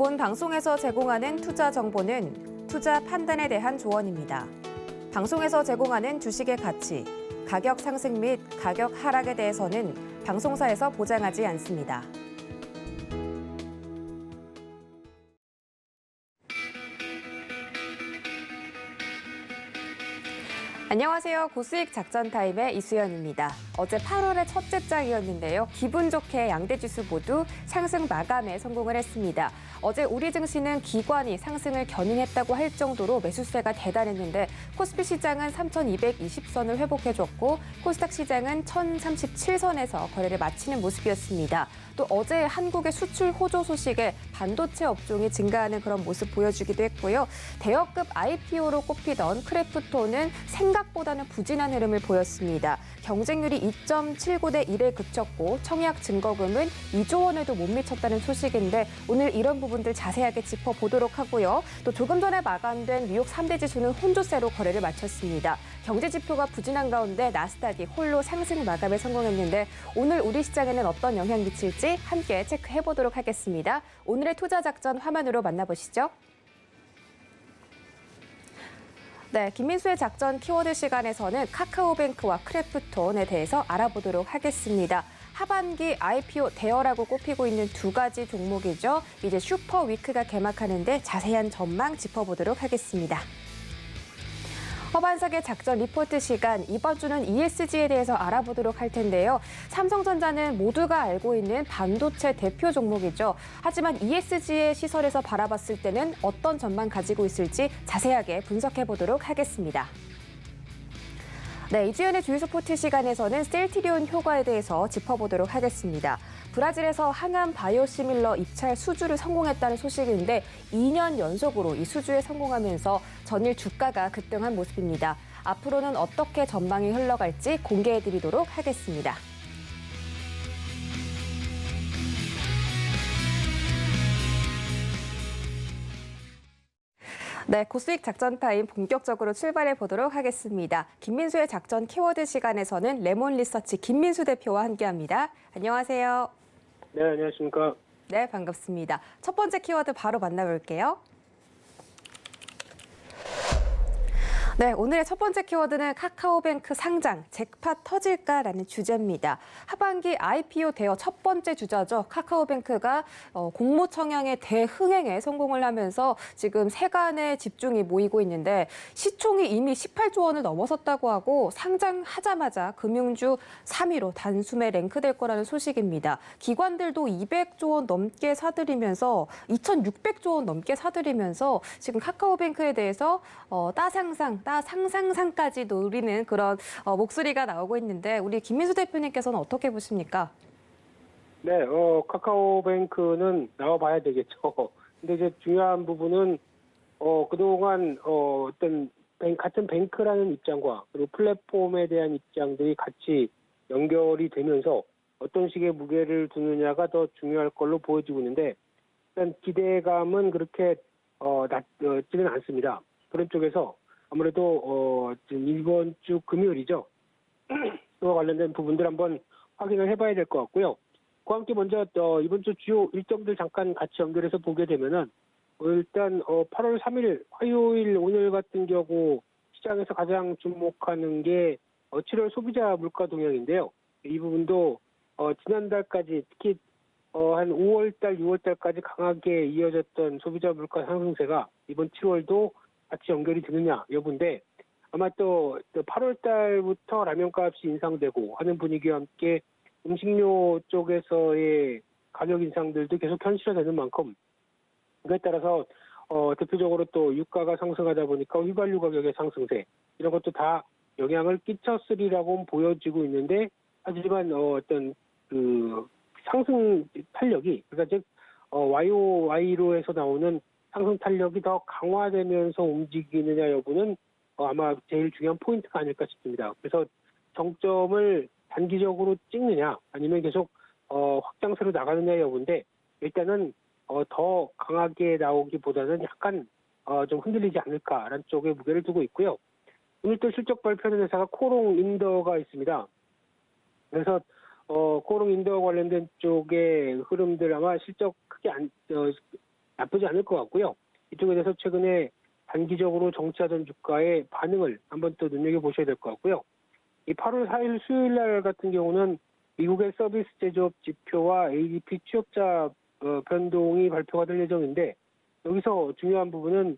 본 방송에서 제공하는 투자 정보는 투자 판단에 대한 조언입니다. 방송에서 제공하는 주식의 가치, 가격 상승 및 가격 하락에 대해서는 방송사에서 보장하지 않습니다. 안녕하세요. 고수익 작전 타임의 이수연입니다. 어제 8월의 첫째 장이었는데요. 기분 좋게 양대지수 모두 상승 마감에 성공을 했습니다. 어제 우리 증시는 기관이 상승을 견인했다고 할 정도로 매수세가 대단했는데 코스피 시장은 3,220선을 회복해줬고 코스닥 시장은 1,037선에서 거래를 마치는 모습이었습니다. 또 어제 한국의 수출 호조 소식에 반도체 업종이 증가하는 그런 모습 보여주기도 했고요. 대여급 IPO로 꼽히던 크래프톤은 생각보다는 부진한 흐름을 보였습니다. 경쟁률이 2.79대 1에 그쳤고 청약 증거금은 2조 원에도 못 미쳤다는 소식인데 오늘 이런 부분들 자세하게 짚어보도록 하고요. 또 조금 전에 마감된 뉴욕 3대 지수는 혼조세로 거래를 마쳤습니다. 경제 지표가 부진한 가운데 나스닥이 홀로 상승 마감에 성공했는데 오늘 우리 시장에는 어떤 영향 미칠지 함께 체크해보도록 하겠습니다. 오늘의 투자 작전 화면으로 만나보시죠. 네, 김민수의 작전 키워드 시간에서는 카카오뱅크와 크래프톤에 대해서 알아보도록 하겠습니다. 하반기 IPO 대여라고 꼽히고 있는 두 가지 종목이죠. 이제 슈퍼위크가 개막하는데 자세한 전망 짚어보도록 하겠습니다. 허반석의 작전 리포트 시간, 이번 주는 ESG에 대해서 알아보도록 할 텐데요. 삼성전자는 모두가 알고 있는 반도체 대표 종목이죠. 하지만 ESG의 시설에서 바라봤을 때는 어떤 전망 가지고 있을지 자세하게 분석해보도록 하겠습니다. 네, 이주연의 주요 스포트 시간에서는 셀트리온 효과에 대해서 짚어보도록 하겠습니다. 브라질에서 항암 바이오시밀러 입찰 수주를 성공했다는 소식인데 2년 연속으로 이 수주에 성공하면서 전일 주가가 급등한 모습입니다. 앞으로는 어떻게 전망이 흘러갈지 공개해드리도록 하겠습니다. 네, 고수익 작전 타임 본격적으로 출발해 보도록 하겠습니다. 김민수의 작전 키워드 시간에서는 레몬 리서치 김민수 대표와 함께합니다. 안녕하세요. 네, 안녕하십니까. 네, 반갑습니다. 첫 번째 키워드 바로 만나볼게요. 네, 오늘의 첫 번째 키워드는 카카오뱅크 상장, 잭팟 터질까라는 주제입니다. 하반기 IPO 대여 첫 번째 주자죠. 카카오뱅크가 공모청약의 대흥행에 성공을 하면서 지금 세간의 집중이 모이고 있는데 시총이 이미 18조 원을 넘어섰다고 하고 상장하자마자 금융주 3위로 단숨에 랭크될 거라는 소식입니다. 기관들도 200조 원 넘게 사들이면서 2,600조 원 넘게 사들이면서 지금 카카오뱅크에 대해서 상상상까지 노리는 그런 목소리가 나오고 있는데 우리 김민수 대표님께서는 어떻게 보십니까? 네, 카카오뱅크는 나와봐야 되겠죠. 근데 이제 중요한 부분은 그동안 어떤 같은 뱅크라는 입장과 그리고 플랫폼에 대한 입장들이 같이 연결이 되면서 어떤 식의 무게를 두느냐가 더 중요할 걸로 보여지고 있는데 일단 기대감은 그렇게 낮지는 않습니다. 그런 쪽에서 아무래도 지금 이번 주 금요일이죠. 그와 관련된 부분들 한번 확인을 해봐야 될 것 같고요. 그와 함께 먼저 이번 주 주요 일정들 잠깐 같이 연결해서 보게 되면은 일단 8월 3일 화요일 오늘 같은 경우 시장에서 가장 주목하는 게 7월 소비자 물가 동향인데요. 이 부분도 지난달까지 특히 한 5월달, 6월달까지 강하게 이어졌던 소비자 물가 상승세가 이번 7월도 같이 연결이 되느냐 여부인데 아마 또 8월 달부터 라면값이 인상되고 하는 분위기와 함께 음식료 쪽에서의 가격 인상들도 계속 현실화되는 만큼 그에 따라서 대표적으로 또 유가가 상승하다 보니까 휘발유 가격의 상승세 이런 것도 다 영향을 끼쳤으리라고 보여지고 있는데 하지만 어떤 그 상승 탄력이 그러니까 즉 YOY로에서 나오는 상승 탄력이 더 강화되면서 움직이느냐 여부는 아마 제일 중요한 포인트가 아닐까 싶습니다. 그래서 정점을 단기적으로 찍느냐 아니면 계속 확장세로 나가느냐 여부인데 일단은 더 강하게 나오기보다는 약간 좀 흔들리지 않을까라는 쪽에 무게를 두고 있고요. 오늘 또 실적 발표하는 회사가 코롱 인더가 있습니다. 그래서 코롱 인더 관련된 쪽의 흐름들 아마 실적 크게 나쁘지 않을 것 같고요. 이쪽에 대해서 최근에 단기적으로 정치하던 주가의 반응을 한번 또 눈여겨보셔야 될 것 같고요. 이 8월 4일 수요일 날 같은 경우는 미국의 서비스 제조업 지표와 ADP 취업자 변동이 발표가 될 예정인데 여기서 중요한 부분은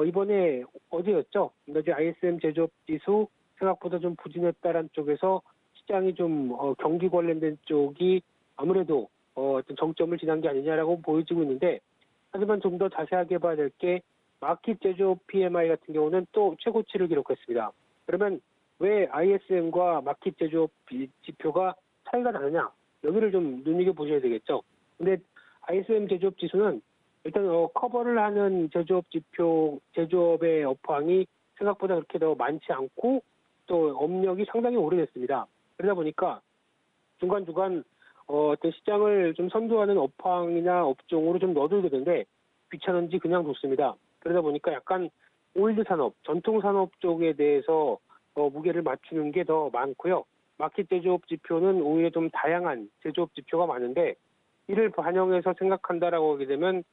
이번에 어제였죠. 어제 ISM 제조업 지수 생각보다 좀 부진했다는 쪽에서 시장이 좀 경기 관련된 쪽이 아무래도 어떤 정점을 지난 게 아니냐라고 보여지고 있는데 하지만 좀 더 자세하게 봐야 될 게 마켓 제조업 PMI 같은 경우는 또 최고치를 기록했습니다. 그러면 왜 ISM과 마켓 제조업 지표가 차이가 나느냐? 여기를 좀 눈여겨보셔야 되겠죠. 근데 ISM 제조업 지수는 일단 커버를 하는 제조업 지표, 제조업의 업황이 생각보다 그렇게 더 많지 않고 또 업력이 상당히 오래됐습니다. 그러다 보니까 중간중간 어떤 시장을 좀 선도하는 업황이나 업종으로 좀 넣어두게 되는데 귀찮은지 그냥 뒀습니다. 그러다 보니까 약간 오일드 산업, 전통 산업 쪽에 대해서 무게를 맞추는 게 더 많고요. 마켓 제조업 지표는 오히려 좀 다양한 제조업 지표가 많은데 이를 반영해서 생각한다라고 하게 되면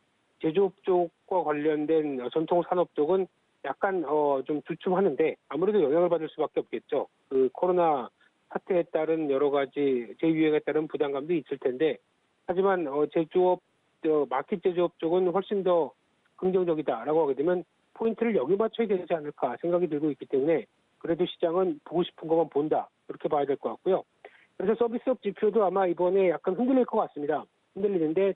제조업 쪽과 관련된 전통 산업 쪽은 약간 좀 주춤하는데 아무래도 영향을 받을 수밖에 없겠죠. 그 코로나 사태에 따른 여러 가지 재유행에 따른 부담감도 있을 텐데 하지만 제조업 마켓 제조업 쪽은 훨씬 더 긍정적이다라고 하게 되면 포인트를 여기 맞춰야 되지 않을까 생각이 들고 있기 때문에 그래도 시장은 보고 싶은 것만 본다 이렇게 봐야 될 것 같고요. 그래서 서비스업 지표도 아마 이번에 약간 흔들릴 것 같습니다. 흔들리는데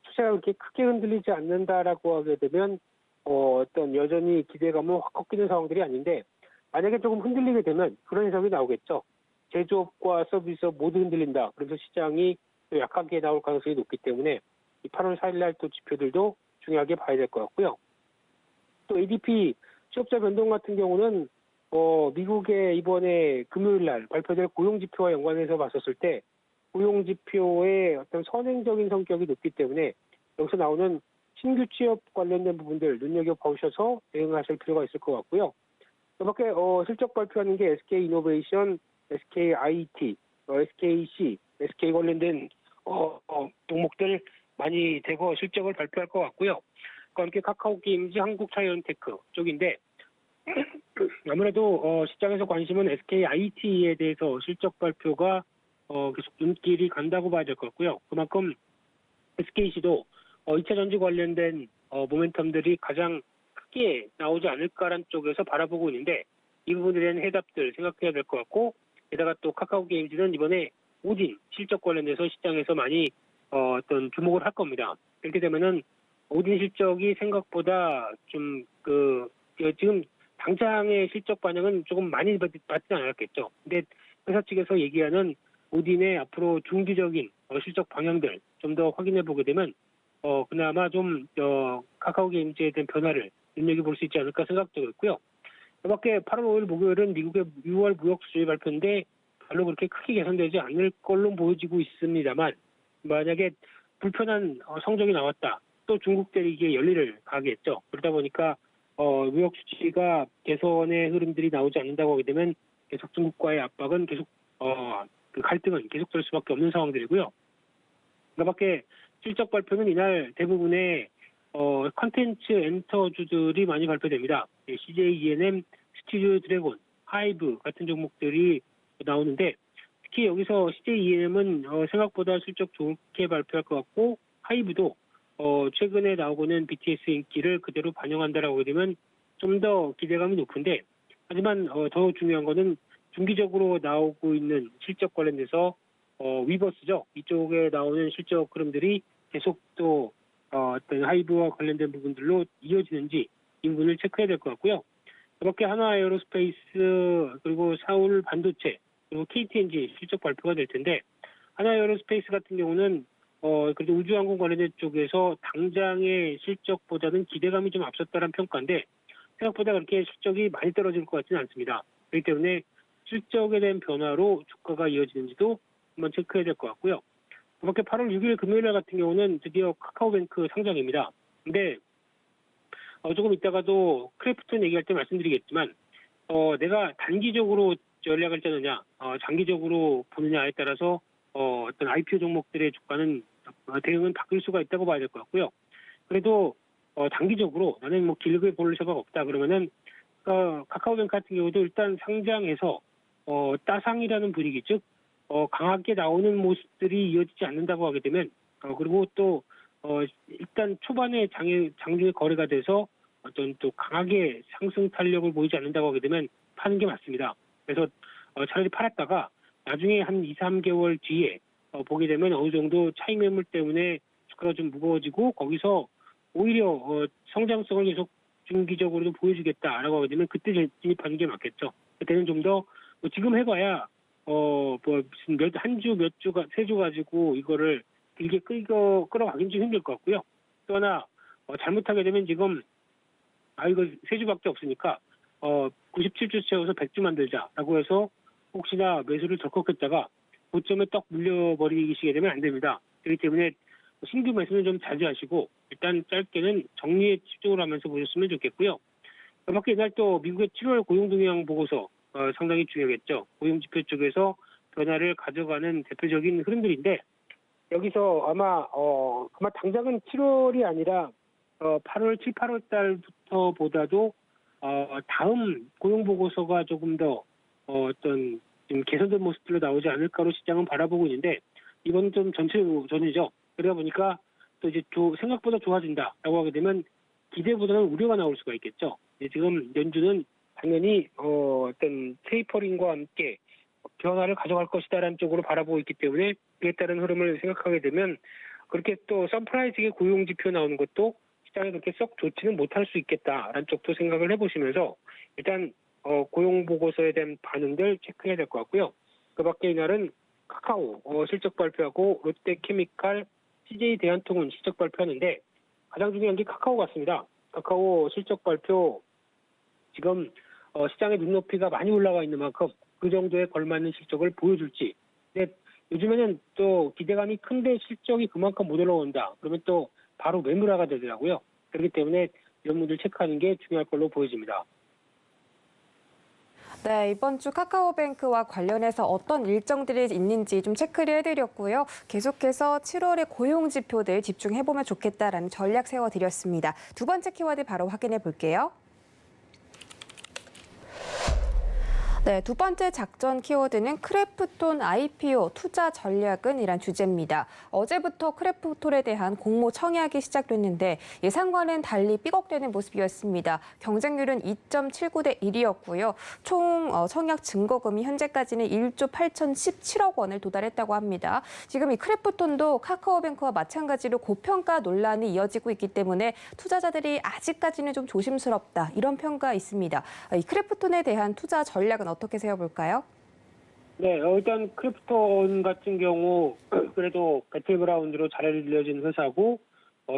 투자가 그렇게 크게 흔들리지 않는다라고 하게 되면 어떤 여전히 기대감은 확 꺾이는 상황들이 아닌데 만약에 조금 흔들리게 되면 그런 해석이 나오겠죠. 제조업과 서비스업 모두 흔들린다. 그래서 시장이 또 약하게 나올 가능성이 높기 때문에 이 8월 4일 날 또 지표들도 중요하게 봐야 될 것 같고요. 또 ADP 취업자 변동 같은 경우는 미국의 이번에 금요일 날 발표될 고용 지표와 연관해서 봤었을 때 고용 지표의 어떤 선행적인 성격이 높기 때문에 여기서 나오는 신규 취업 관련된 부분들 눈여겨보셔서 대응하실 필요가 있을 것 같고요. 그밖에 실적 발표하는 게 SK 이노베이션, SK IT, SKC, SK 관련된 종목들 많이 대거 실적을 발표할 것 같고요. 그와 함께 카카오게임즈, 한국차이언테크 쪽인데 아무래도 시장에서 관심은 SK IT에 대해서 실적 발표가 계속 눈길이 간다고 봐야 될 것 같고요. 그만큼 SKC도 2차 전지 관련된 모멘텀들이 가장 크게 나오지 않을까라는 쪽에서 바라보고 있는데 이 부분에 대한 해답들 생각해야 될 것 같고 게다가 또 카카오게임즈는 이번에 오딘 실적 관련해서 시장에서 많이 어떤 주목을 할 겁니다. 그렇게 되면은 오딘 실적이 생각보다 좀 지금 당장의 실적 반영은 조금 많이 받지 않았겠죠. 근데 회사 측에서 얘기하는 오딘의 앞으로 중기적인 실적 방향들 좀 더 확인해 보게 되면 그나마 좀 카카오게임즈에 대한 변화를 눈여겨볼 수 있지 않을까 생각되고 있고요. 그밖에 8월 5일 목요일은 미국의 6월 무역 수지 발표인데 별로 그렇게 크게 개선되지 않을 걸로 보여지고 있습니다만 만약에 불편한 성적이 나왔다. 또 중국 대리기에 열리를 가겠죠. 그러다 보니까 무역 수지가 개선의 흐름들이 나오지 않는다고 하게 되면 계속 중국과의 압박은 계속 그 갈등은 계속될 수밖에 없는 상황들이고요. 그밖에 실적 발표는 이날 대부분의 컨텐츠 엔터주들이 많이 발표됩니다. CJ ENM, 스튜디오 드래곤, 하이브 같은 종목들이 나오는데 특히 여기서 CJ ENM은 생각보다 실적 좋게 발표할 것 같고 하이브도 최근에 나오고 있는 BTS 인기를 그대로 반영한다라고 하게 되면 좀 더 기대감이 높은데 하지만 더 중요한 거는 중기적으로 나오고 있는 실적 관련돼서 위버스죠. 이쪽에 나오는 실적 흐름들이 계속 또 어떤 하이브와 관련된 부분들로 이어지는지 이 부분을 체크해야 될 것 같고요. 그밖에 하나에어로스페이스 그리고 사울 반도체 그리고 KTNG 실적 발표가 될 텐데 하나에어로스페이스 같은 경우는 그래도 우주항공 관련된 쪽에서 당장의 실적보다는 기대감이 좀 앞섰다는 평가인데 생각보다 그렇게 실적이 많이 떨어질 것 같지는 않습니다. 그렇기 때문에 실적에 대한 변화로 주가가 이어지는지도 한번 체크해야 될 것 같고요. 그밖에 8월 6일 금요일 날 같은 경우는 드디어 카카오뱅크 상장입니다. 근데 조금 이따가도 크래프톤 얘기할 때 말씀드리겠지만 내가 단기적으로 전략을 짜느냐 장기적으로 보느냐에 따라서 어떤 IPO 종목들의 주가는 대응은 바뀔 수가 있다고 봐야 될 것 같고요. 그래도 단기적으로 나는 뭐 길게 볼 생각 없다 그러면은 카카오뱅크 같은 경우도 일단 상장에서 따상이라는 분위기 즉 강하게 나오는 모습들이 이어지지 않는다고 하게 되면 그리고 또 일단 초반에 장중에 거래가 돼서 어떤 또 강하게 상승 탄력을 보이지 않는다고 하게 되면 파는 게 맞습니다. 그래서 차라리 팔았다가 나중에 한 2, 3개월 뒤에 보게 되면 어느 정도 차익 매물 때문에 주가가 좀 무거워지고 거기서 오히려 성장성을 계속 중기적으로도 보여주겠다라고 하게 되면 그때 진입하는 게 맞겠죠. 그때는 좀 더 지금 해봐야 무슨 한 주 몇 주가 세 주 가지고 이거를 길게 끌어가긴 좀 힘들 것 같고요. 또 하나 잘못하게 되면 지금 이거 세 주밖에 없으니까 97주 채워서 100주 만들자라고 해서 혹시나 매수를 덜컥했다가 고점에 떡 물려버리시게 되면 안 됩니다. 그렇기 때문에 신규 매수는 좀 자제하시고 일단 짧게는 정리에 집중을 하면서 보셨으면 좋겠고요. 그 밖에 이날 또 미국의 7월 고용 동향 보고서 상당히 중요하겠죠. 고용 지표 쪽에서 변화를 가져가는 대표적인 흐름들인데 여기서 아마 당장은 7월이 아니라 8월, 7, 8월 달부터보다도 다음 고용 보고서가 조금 더 어떤 좀 개선된 모습들로 나오지 않을까로 시장은 바라보고 있는데 이건 좀 전이죠. 그러다 보니까 또 이제 생각보다 좋아진다라고 하게 되면 기대보다는 우려가 나올 수가 있겠죠. 지금 연준은 당연히 어떤 테이퍼링과 함께 변화를 가져갈 것이다라는 쪽으로 바라보고 있기 때문에 그에 따른 흐름을 생각하게 되면 그렇게 또 서프라이즈하게 고용 지표 나오는 것도 시장에 그렇게 썩 좋지는 못할 수 있겠다라는 쪽도 생각을 해보시면서 일단 고용 보고서에 대한 반응들 체크해야 될 것 같고요. 그 밖에 이날은 카카오 실적 발표하고 롯데케미칼, CJ 대한통운 실적 발표하는데 가장 중요한 게 카카오 같습니다. 카카오 실적 발표 지금 시장의 눈높이가 많이 올라와 있는 만큼 그 정도에 걸맞는 실적을 보여줄지. 근데 요즘에는 또 기대감이 큰데 실적이 그만큼 못 올라온다. 그러면 또 바로 매물화가 되더라고요. 그렇기 때문에 이런 분들 체크하는 게 중요할 걸로 보여집니다. 네, 이번 주 카카오뱅크와 관련해서 어떤 일정들이 있는지 좀 체크를 해드렸고요. 계속해서 7월의 고용 지표들 집중해보면 좋겠다라는 전략 세워드렸습니다. 두 번째 키워드 바로 확인해 볼게요. 네, 두 번째 작전 키워드는 크래프톤 IPO 투자 전략은 이란 주제입니다. 어제부터 크래프톤에 대한 공모 청약이 시작됐는데 예상과는 달리 삐걱대는 모습이었습니다. 경쟁률은 2.79대 1이었고요. 총 청약 증거금이 현재까지는 1조 8,017억 원을 도달했다고 합니다. 지금 이 크래프톤도 카카오뱅크와 마찬가지로 고평가 논란이 이어지고 있기 때문에 투자자들이 아직까지는 좀 조심스럽다 이런 평가 있습니다. 이 크래프톤에 대한 투자 전략은 어떻게 세워볼까요? 네, 일단 크래프톤 같은 경우 그래도 배틀그라운드로 잘 알려진 회사고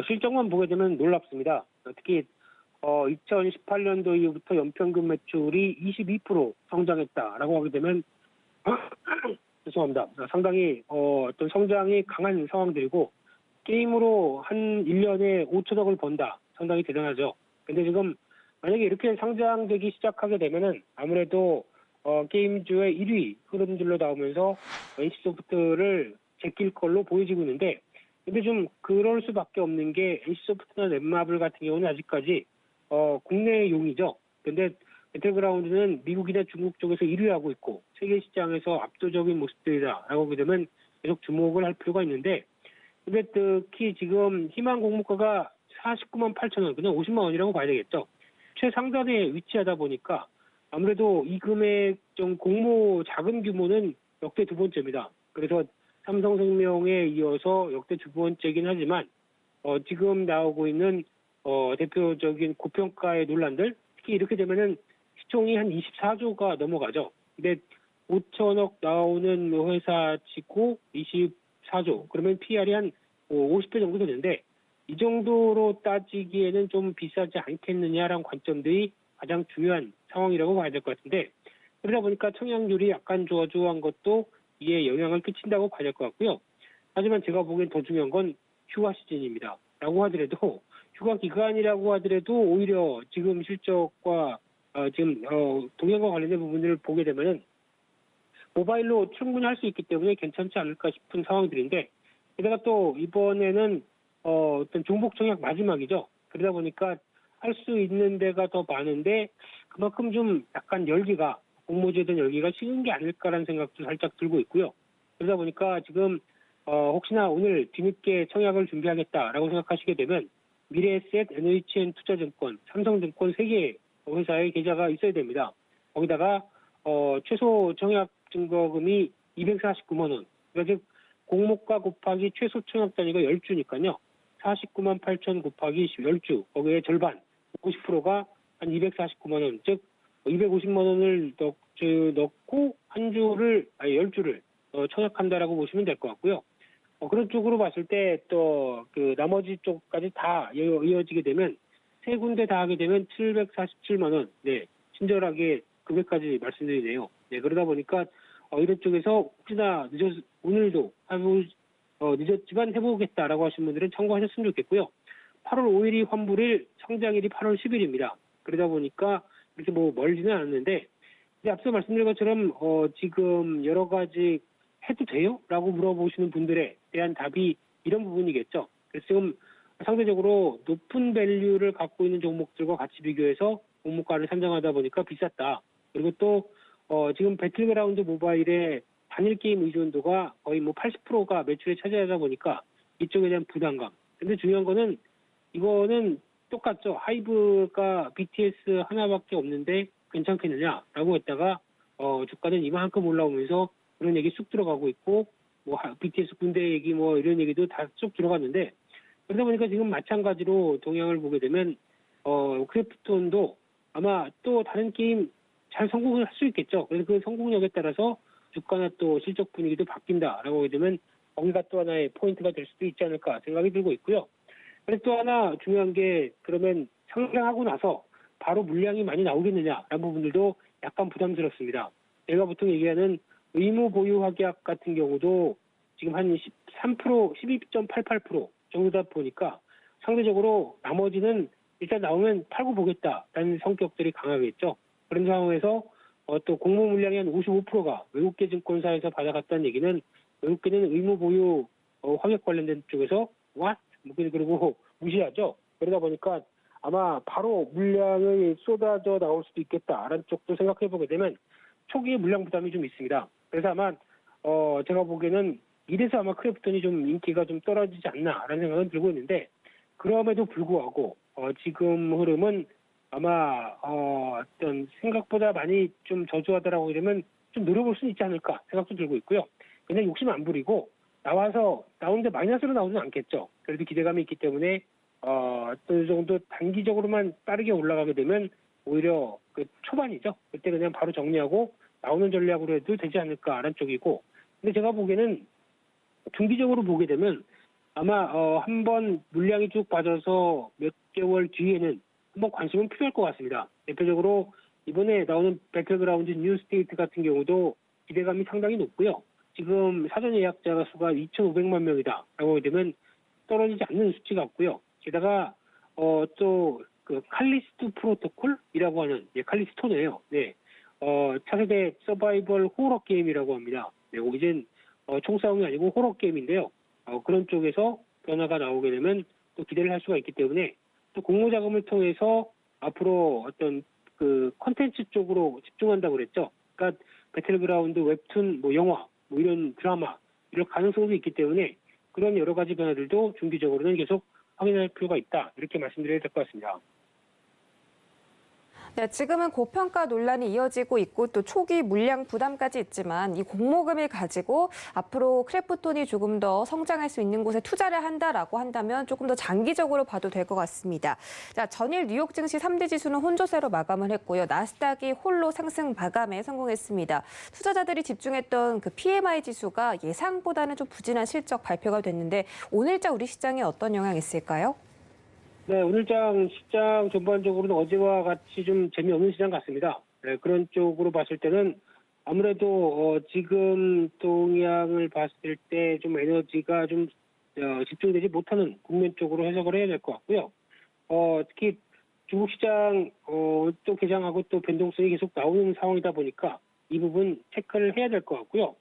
실적만 보게 되면 놀랍습니다. 특히 2018년도 이후부터 연평균 매출이 22% 성장했다라고 하게 되면 죄송합니다. 상당히 어떤 성장이 강한 상황들이고 게임으로 한 1년에 5천억을 번다. 상당히 대단하죠. 근데 지금 만약에 이렇게 상장되기 시작하게 되면은 아무래도 게임주의 1위 흐름들로 나오면서 NC소프트를 제낄 걸로 보여지고 있는데 근데 좀 그럴 수밖에 없는 게 NC소프트나 넷마블 같은 경우는 아직까지 국내용이죠. 근데 배틀그라운드는 미국이나 중국 쪽에서 1위 하고 있고 세계 시장에서 압도적인 모습들이다라고 하게 되면 계속 주목을 할 필요가 있는데 근데 특히 지금 희망 공모가가 49만 8천 원, 그냥 50만 원이라고 봐야 되겠죠. 최상단에 위치하다 보니까 아무래도 이 금액 좀 공모 작은 규모는 역대 두 번째입니다. 그래서 삼성생명에 이어서 역대 두 번째긴 하지만 지금 나오고 있는 대표적인 고평가의 논란들 특히 이렇게 되면은 시총이 한 24조가 넘어가죠. 근데 5천억 나오는 회사치고 24조 그러면 PR이 한 50배 정도 되는데 이 정도로 따지기에는 좀 비싸지 않겠느냐라는 관점들이 가장 중요한 상황이라고 봐야 될 것 같은데 그러다 보니까 청약률이 약간 저조한 것도 이에 영향을 끼친다고 봐야 될 것 같고요. 하지만 제가 보기엔 더 중요한 건 휴가 시즌입니다. 라고 하더라도 휴가 기간이라고 하더라도 오히려 지금 실적과 지금 동향과 관련된 부분들을 보게 되면은 모바일로 충분히 할 수 있기 때문에 괜찮지 않을까 싶은 상황들인데 게다가 또 이번에는 어떤 종목 청약 마지막이죠. 그러다 보니까 할 수 있는 데가 더 많은데 그만큼 좀 약간 열기가 공모주에 대한 열기가 식은 게 아닐까라는 생각도 살짝 들고 있고요. 그러다 보니까 지금 혹시나 오늘 뒤늦게 청약을 준비하겠다라고 생각하시게 되면 미래에셋, NHN 투자증권, 삼성증권 3개 회사의 계좌가 있어야 됩니다. 거기다가 최소 청약 증거금이 249만 원. 그러니까 즉 공모가 곱하기 최소 청약 단위가 10주니까요. 49만 8천 곱하기 10주. 거기에 절반, 50%가 한 249만 원. 즉 250만 원을 넣고 한 주를, 아니 10주를 청약한다라고 보시면 될 것 같고요. 그런 쪽으로 봤을 때 또 그 나머지 쪽까지 다 이어지게 되면 세 군데 다 하게 되면 747만 원. 네, 친절하게 금액까지 말씀드리네요. 네, 그러다 보니까 이런 쪽에서 혹시나 오늘도 늦었지만 해보겠다라고 하신 분들은 참고하셨으면 좋겠고요. 8월 5일이 환불일, 상장일이 8월 10일입니다. 그러다 보니까 이렇게 뭐 멀지는 않았는데 앞서 말씀드린 것처럼 지금 여러 가지 해도 돼요? 라고 물어보시는 분들에 대한 답이 이런 부분이겠죠. 그래서 지금 상대적으로 높은 밸류를 갖고 있는 종목들과 같이 비교해서 종목가를 산정하다 보니까 비쌌다. 그리고 또 지금 배틀그라운드 모바일의 단일 게임 의존도가 거의 뭐 80%가 매출에 차지하다 보니까 이쪽에 대한 부담감. 근데 중요한 거는 이거는 똑같죠. 하이브가 BTS 하나밖에 없는데 괜찮겠느냐라고 했다가 주가는 이만큼 올라오면서 그런 얘기 쑥 들어가고 있고 뭐 BTS 군대 얘기 뭐 이런 얘기도 다 쑥 들어갔는데 그러다 보니까 지금 마찬가지로 동향을 보게 되면 크래프톤도 아마 또 다른 게임 잘 성공을 할 수 있겠죠. 그래서 그 성공력에 따라서 주가나 또 실적 분위기도 바뀐다라고 하게 되면 거기가 또 하나의 포인트가 될 수도 있지 않을까 생각이 들고 있고요. 그래서 또 하나 중요한 게 그러면 상장하고 나서 바로 물량이 많이 나오겠느냐라는 부분들도 약간 부담스럽습니다. 제가 보통 얘기하는 의무 보유 확약 같은 경우도 지금 한 13%, 12.88% 정도다 보니까 상대적으로 나머지는 일단 나오면 팔고 보겠다라는 성격들이 강하겠죠. 그런 상황에서 또 공모 물량의 한 55%가 외국계 증권사에서 받아갔다는 얘기는 외국계는 의무 보유 확약 관련된 쪽에서 what? 그리고 무시하죠. 그러다 보니까 아마 바로 물량이 쏟아져 나올 수도 있겠다라는 쪽도 생각해 보게 되면 초기에 물량 부담이 좀 있습니다. 그래서 아마 제가 보기에는 이래서 아마 크래프톤이 좀 인기가 좀 떨어지지 않나라는 생각은 들고 있는데 그럼에도 불구하고 지금 흐름은 아마 어떤 생각보다 많이 좀 저조하다라고 이러면 좀 노려볼 수는 있지 않을까 생각도 들고 있고요. 그냥 욕심 안 부리고 나오는데 마이너스로 나오진 않겠죠. 그래도 기대감이 있기 때문에 어느 정도 단기적으로만 빠르게 올라가게 되면 오히려 그 초반이죠. 그때 그냥 바로 정리하고 나오는 전략으로 해도 되지 않을까라는 쪽이고. 근데 제가 보기에는 중기적으로 보게 되면 아마 한번 물량이 쭉 빠져서 몇 개월 뒤에는 한번 관심은 필요할 것 같습니다. 대표적으로 이번에 나오는 배틀그라운드 뉴스테이트 같은 경우도 기대감이 상당히 높고요. 지금 사전 예약자 수가 2,500만 명이다 라고 하게 되면 떨어지지 않는 수치 같고요. 게다가 또 그 칼리스토 프로토콜이라고 하는 칼리스토네요. 네. 차세대 서바이벌 호러 게임이라고 합니다. 네, 이젠 총싸움이 아니고 호러 게임인데요. 그런 쪽에서 변화가 나오게 되면 또 기대를 할 수가 있기 때문에 또 공모 자금을 통해서 앞으로 어떤 그 컨텐츠 쪽으로 집중한다고 그랬죠. 그러니까 배틀그라운드, 웹툰, 뭐 영화, 뭐 이런 드라마 이런 가능성도 있기 때문에 그런 여러 가지 변화들도 중기적으로는 계속 확인할 필요가 있다. 이렇게 말씀드려야 될 것 같습니다. 네, 지금은 고평가 논란이 이어지고 있고 또 초기 물량 부담까지 있지만 이 공모금을 가지고 앞으로 크래프톤이 조금 더 성장할 수 있는 곳에 투자를 한다라고 한다면 조금 더 장기적으로 봐도 될 것 같습니다. 자, 전일 뉴욕 증시 3대 지수는 혼조세로 마감을 했고요. 나스닥이 홀로 상승 마감에 성공했습니다. 투자자들이 집중했던 그 PMI 지수가 예상보다는 좀 부진한 실적 발표가 됐는데 오늘자 우리 시장에 어떤 영향이 있을까요? 네, 오늘장 시장 전반적으로는 어제와 같이 좀 재미없는 시장 같습니다. 네, 그런 쪽으로 봤을 때는 아무래도 지금 동향을 봤을 때 좀 에너지가 좀 집중되지 못하는 국면 쪽으로 해석을 해야 될 것 같고요. 특히 중국 시장 또 개장하고 또 변동성이 계속 나오는 상황이다 보니까 이 부분 체크를 해야 될 것 같고요.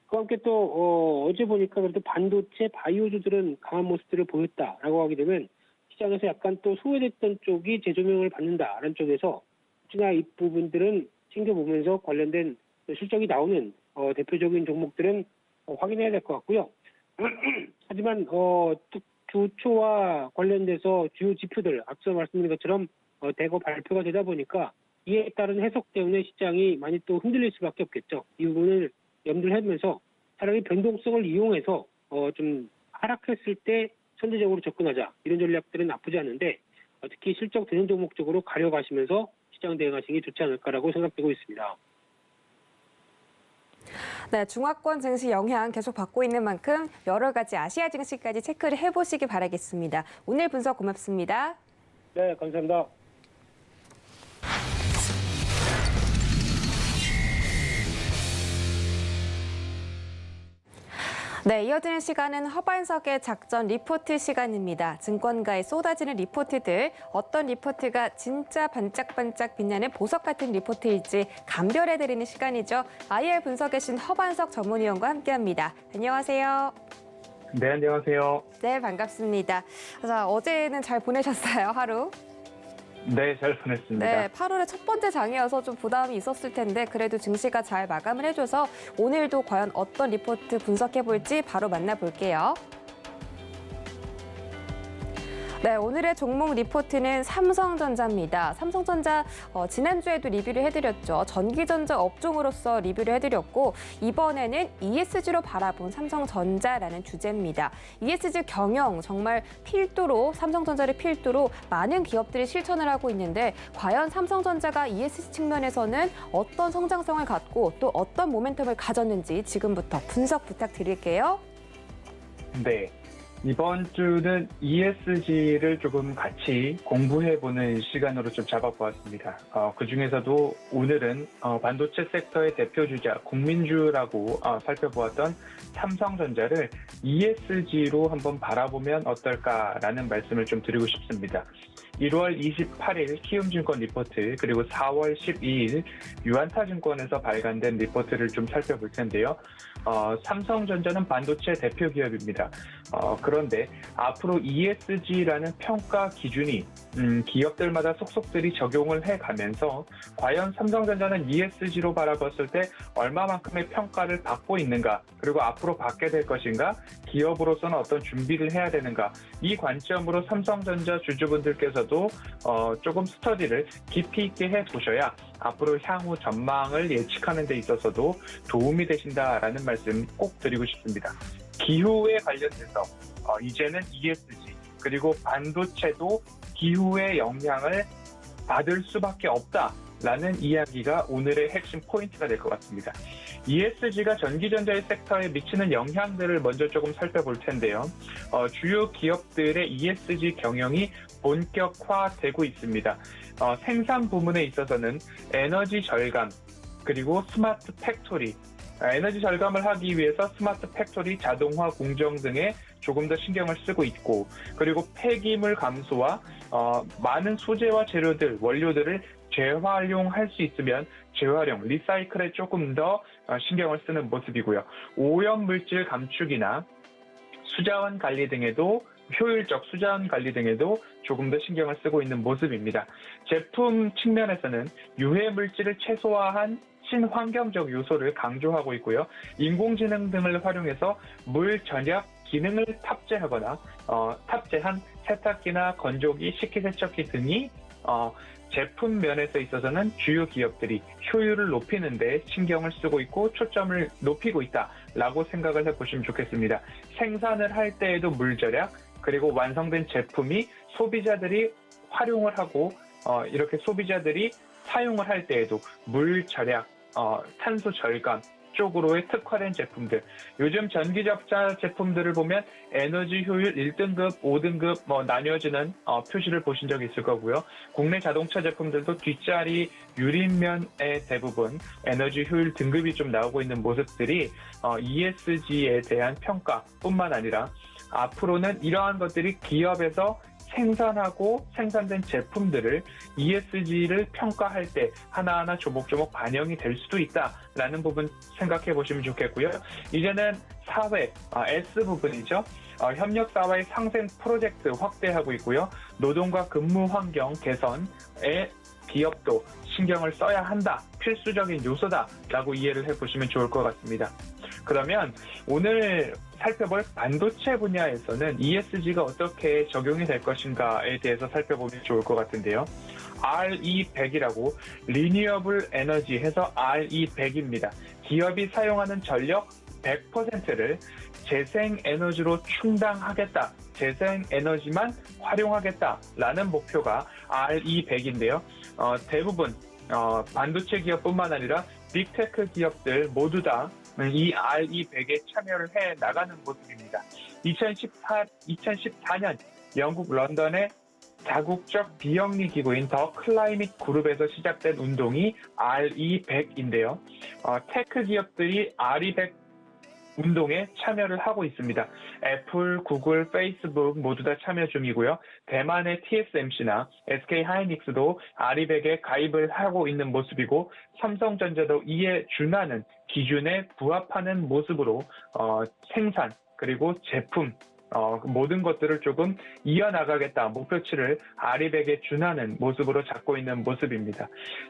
그와 함께 또 어제 보니까 그래도 반도체 바이오주들은 강한 모습들을 보였다라고 하게 되면 시장에서 약간 또 소외됐던 쪽이 재조명을 받는다라는 쪽에서 혹시나 이 부분들은 챙겨보면서 관련된 실적이 나오는 대표적인 종목들은 확인해야 될 것 같고요. 하지만 주초와 관련돼서 주요 지표들 앞서 말씀드린 것처럼 대거 발표가 되다 보니까 이에 따른 해석 때문에 시장이 많이 또 흔들릴 수밖에 없겠죠. 이 부분을 염두를 하면서 차라리 변동성을 이용해서 좀 하락했을 때 선제적으로 접근하자, 이런 전략들은 나쁘지 않은데 특히 실적 되는 종목 쪽으로 가려가시면서 시장 대응하시는 게 좋지 않을까라고 생각되고 있습니다. 네, 중화권 증시 영향 계속 받고 있는 만큼 여러 가지 아시아 증시까지 체크를 해보시기 바라겠습니다. 오늘 분석 고맙습니다. 네, 감사합니다. 네, 이어지는 시간은 허반석의 작전 리포트 시간입니다. 증권가에 쏟아지는 리포트들, 어떤 리포트가 진짜 반짝반짝 빛나는 보석 같은 리포트일지 감별해드리는 시간이죠. IR 분석에 신 허반석 전문위원과 함께합니다. 안녕하세요. 네, 안녕하세요. 네, 반갑습니다. 자, 어제는 잘 보내셨어요, 하루? 네, 잘 보냈습니다. 네, 8월의 첫 번째 장이어서 좀 부담이 있었을 텐데 그래도 증시가 잘 마감을 해줘서 오늘도 과연 어떤 리포트 분석해볼지 바로 만나볼게요. 네, 오늘의 종목 리포트는 삼성전자입니다. 삼성전자 지난주에도 리뷰를 해드렸죠. 전기전자 업종으로서 리뷰를 해드렸고 이번에는 ESG로 바라본 삼성전자라는 주제입니다. ESG 경영 정말 필두로 삼성전자를 필두로 많은 기업들이 실천을 하고 있는데 과연 삼성전자가 ESG 측면에서는 어떤 성장성을 갖고 또 어떤 모멘텀을 가졌는지 지금부터 분석 부탁드릴게요. 네. 이번 주는 ESG를 조금 같이 공부해보는 시간으로 좀 잡아보았습니다. 그중에서도 오늘은 반도체 섹터의 대표주자, 국민주라고 살펴보았던 삼성전자를 ESG로 한번 바라보면 어떨까라는 말씀을 좀 드리고 싶습니다. 1월 28일 키움증권 리포트 그리고 4월 12일 유안타증권에서 발간된 리포트를 좀 살펴볼 텐데요. 삼성전자는 반도체 대표 기업입니다. 그런데 앞으로 ESG라는 평가 기준이 기업들마다 속속들이 적용을 해가면서 과연 삼성전자는 ESG로 바라봤을 때 얼마만큼의 평가를 받고 있는가, 그리고 앞으로 받게 될 것인가, 기업으로서는 어떤 준비를 해야 되는가, 이 관점으로 삼성전자 주주분들께서도 조금 스터디를 깊이 있게 해보셔야 앞으로 향후 전망을 예측하는 데 있어서도 도움이 되신다라는 말씀 꼭 드리고 싶습니다. 기후에 관련돼서 이제는 ESG 그리고 반도체도 기후의 영향을 받을 수밖에 없다라는 이야기가 오늘의 핵심 포인트가 될 것 같습니다. ESG가 전기전자의 섹터에 미치는 영향들을 먼저 조금 살펴볼 텐데요. 주요 기업들의 ESG 경영이 본격화되고 있습니다. 생산 부문에 있어서는 에너지 절감, 그리고 스마트 팩토리, 에너지 절감을 하기 위해서 스마트 팩토리, 자동화 공정 등에 조금 더 신경을 쓰고 있고, 그리고 폐기물 감소와 많은 소재와 재료들, 원료들을 재활용할 수 있으면 재활용, 리사이클에 조금 더 신경을 쓰는 모습이고요. 오염물질 감축이나 수자원 관리 등에도 효율적 수자원 관리 등에도 조금 더 신경을 쓰고 있는 모습입니다. 제품 측면에서는 유해 물질을 최소화한 친환경적 요소를 강조하고 있고요. 인공지능 등을 활용해서 물 절약 기능을 탑재한 세탁기나 건조기, 식기세척기 등이 제품 면에서 있어서는 주요 기업들이 효율을 높이는 데 신경을 쓰고 있고 초점을 높이고 있다라고 생각을 해보시면 좋겠습니다. 생산을 할 때에도 물 절약, 그리고 완성된 제품이 소비자들이 활용을 하고 이렇게 소비자들이 사용을 할 때에도 물 절약, 탄소 절감 쪽으로의 특화된 제품들. 요즘 전기접자 제품들을 보면 에너지 효율 1등급, 5등급 나뉘어지는 표시를 보신 적이 있을 거고요. 국내 자동차 제품들도 뒷자리 유리면의 대부분 에너지 효율 등급이 좀 나오고 있는 모습들이 ESG에 대한 평가뿐만 아니라 앞으로는 이러한 것들이 기업에서 생산하고 생산된 제품들을 ESG를 평가할 때 하나하나 조목조목 반영이 될 수도 있다라는 부분 생각해 보시면 좋겠고요. 이제는 사회, S 부분이죠. 협력사회의 상생 프로젝트 확대하고 있고요. 노동과 근무 환경 개선에 기업도 신경을 써야 한다. 필수적인 요소다라고 이해를 해보시면 좋을 것 같습니다. 그러면 오늘 살펴볼 반도체 분야에서는 ESG가 어떻게 적용이 될 것인가에 대해서 살펴보면 좋을 것 같은데요. RE100이라고 리뉴어블 에너지 해서 RE100입니다. 기업이 사용하는 전력 100%를 재생에너지로 충당하겠다. 재생에너지만 활용하겠다라는 목표가 RE100인데요. 대부분 반도체 기업뿐만 아니라 빅테크 기업들 모두 다 이 RE100에 참여를 해 나가는 모습입니다. 2014년 영국 런던의 다국적 비영리 기구인 더 클라이밋 그룹에서 시작된 운동이 RE100인데요. 테크 기업들이 RE100 운동에 참여를 하고 있습니다. 애플, 구글, 페이스북 모두 다 참여 중이고요. 대만의 TSMC나 SK하이닉스도 RE100에 가입을 하고 있는 모습이고 삼성전자도 이에 준하는 기준에 부합하는 모습으로 생산 그리고 제품 모든 것들을 조금 이어나가겠다 목표치를 RE100에 준하는 모습으로 잡고 있는 모습입니다.